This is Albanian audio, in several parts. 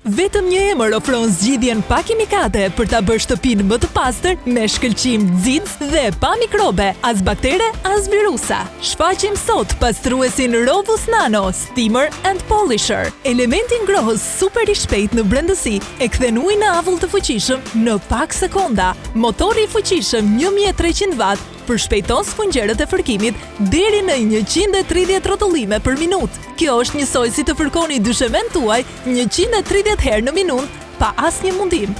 Vetëm një emër ofron zgjidhjen pa kimikate për ta bërë shtëpinë më të pastër me shkëlqim nxitës dhe pa mikrobe, as baktere, as virusa. Shfaqim sot pastruesin Rovus Nano Steamer and Polisher. Elementi ngrohës super i shpejt në brendësi e kthen ujin në avull të fuqishëm në pak sekonda. Motori i fuqishëm 1300 watt përshpejton sfungjerët e fërkimit deri në 130 rrotullime për minutë. Kjo është njësoj si të fërkoni dyshemen tuaj 130 herë në minutë pa asnjë mundim.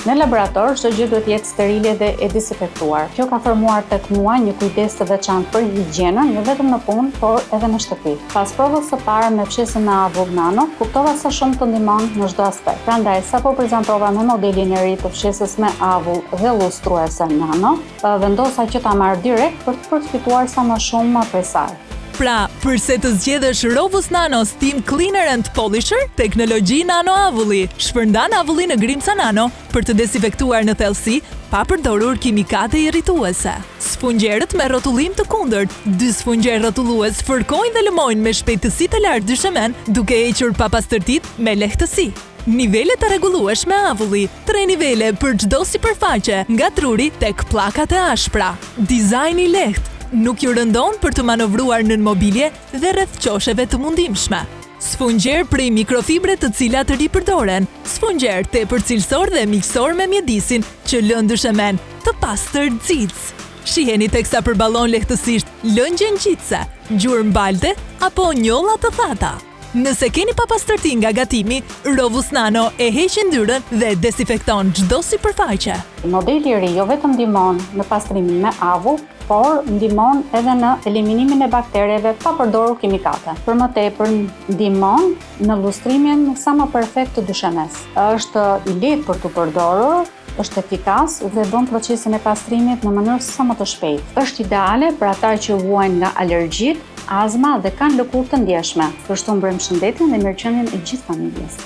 Në laborator, çdo gjë duhet jetë sterile dhe e dezinfektuar. Kjo ka formuar tek mua një kujdes të veçantë për higjienën, jo vetëm në punë, por edhe në shtëpi. Pas provës së parë me fshesën me avull Nano, kuptova sa shumë të ndihmon në çdo aspekt. Prandaj, sapo prezantova me modelin e ri të fshesës me avull dhe lustruese Nano, vendosa që ta marr direkt për të përfituar sa më shumë prej saj. Pra, përse të zgjedhësh Rovus Nano Steam Cleaner and Polisher, teknologji nano avulli. Shpërndan avulli në grimca nano për të dezinfektuar në thellësi pa përdorur kimikate irrituese. Sfungjerët me rrotullim të kundërt. 2 sfungjer rrotullues fërkojnë dhe lëmojnë me shpejtësi të lartë dyshemen, duke hequr papastërtitë me lehtësi. Nivele të rregullueshme avulli. 3 nivele për çdo sipërfaqe, nga truri tek pllakat e ashpra. Dizajn i lehtë. Nuk ju rëndon për të manovruar nën mobilje dhe rreth qosheve të mundimshme. Sfungjer prej mikrofibre të cilat ripërdoren. Sfungjer tepër cilësor dhe miqësor me mjedisin që lën dyshemen të pastër nxitës. Shiheni teksa përballon lehtësisht lëngje ngjitëse, gjurmë balte apo njolla të thata. Nëse keni papastërti nga gatimi, Rovus Nano e heq yndyrën dhe dezinfekton çdo sipërfaqe. Modeli i ri jo vetëm ndihmon në pastrimin me avull, por ndihmon edhe në eliminimin e baktereve pa përdorur kimikate. Për më tepër ndihmon në lustrimin sa më perfekt të dyshemes. Është i lehtë për të përdorur, është efikas dhe bën procesin e pastrimit në mënyrë sa më të shpejtë. Është ideale për ata që vuajnë nga alergjitë, azma dhe kanë lëkurë të ndjeshme. Kështu mbrojmë shëndetin dhe mirëqenien e gjithë familjes.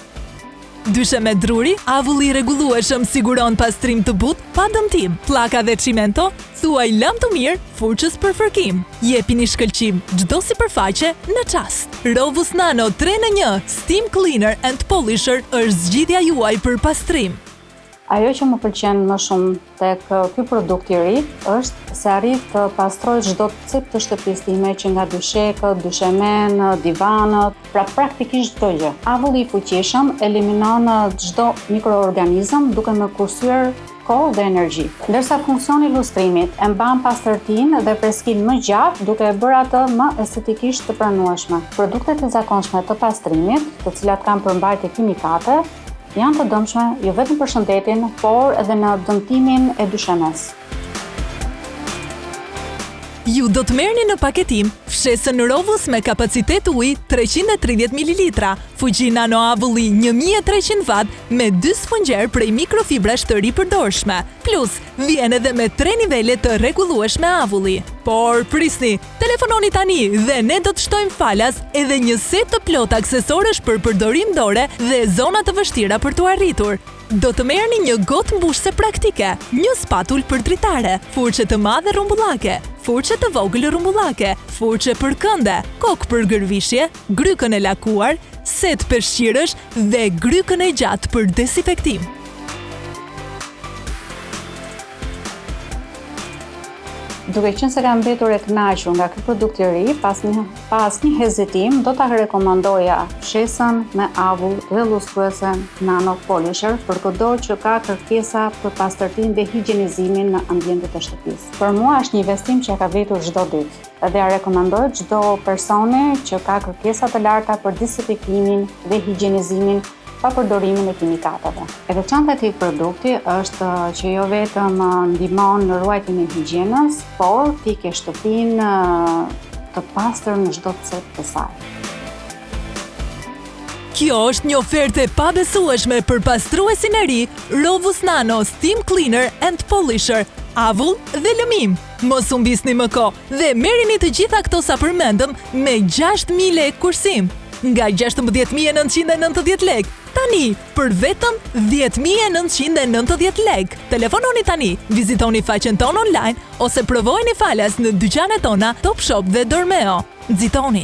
Dyshe druri, avulli i rregullueshëm siguron pastrim të butë pa dëmtim. Pllaka dhe çimento, thuaj lam të mirë furçës për fërkim. Jepini shkëlqim çdo sipërfaqe në çast. Rovus Nano 3 në 1 Steam Cleaner and Polisher është zgjidhja juaj për pastrim. Ajo që më pëlqen më shumë tek ky produkt i ri është se arrit të pastroj çdo cip të shtëpisë time, që nga dyshekët, dyshemen, divanët, pra praktikisht çdo gjë. Avulli i fuqishëm eliminon çdo mikroorganizëm duke më kursyer kohë dhe energji. Ndërsa funksioni i lustrimit e mban pastërtinë dhe freskinë më gjatë, duke e bërë atë më estetikisht të pranueshme. Produktet e zakonshme të pastrimit, të cilat kanë përmbajtje kimikate, janë të dëmshme jo vetëm për shëndetin, por edhe në dëmtimin e dyshemes. Ju do të merrni në paketim fshesën Rovus me kapacitet uji 330 ml, fuqi nano avulli 1300 watt me 2 sfungjer prej mikrofibrash të ripërdorshme, plus vjen edhe me 3 nivele të rregullueshme avulli. Por prisni, telefononi tani dhe ne do të shtojmë falas edhe një set të plot aksesorësh për përdorim dore dhe zona të vështira për t'u arritur. Do të merrni një gotë mbushse praktike, një spatull për dritare, furçe të madhe rumbullake, furçe të vogël rumbullake, furçe për kënde, kokë për gërvishje, grykën e lakuar, set peshqirësh dhe grykën e gjatë për dezinfektim. Duke qenë se kam mbetur e kënaqur nga ky produkt i ri, pas një hezitim do ta rekomandoja fshesën me avull dhe lustruese Nano Polisher për kudo që ka kërkesa për pastërtinë dhe higjienizimin në ambientet e shtëpisë. Për mua është një investim që ka vjetur çdo ditë. Dhe ja rekomandoj çdo personi që ka kërkesa të larta për dezinfektimin dhe higjienizimin pa përdorimin e kimikateve. E veçanta e këtij produkti është që jo vetëm ndihmon në ruajtjen e higjienës, por ti ke shtëpinë të pastër në çdo cep të saj. Kjo është një ofertë e pabesueshme për pastruesin e ri Rovus Nano Steam Cleaner and Polisher, avull dhe lëmim. Mos u mbisni më kohë dhe merrini të gjitha këto sa përmendëm me 6.000 lekë kursim. Nga 16.990 lekë, tani për vetëm 10.990 lekë. Telefononi tani, vizitoni faqen tonë online ose provojeni falas në dyqanet tona Top Shop dhe Dormeo. Nxitoni!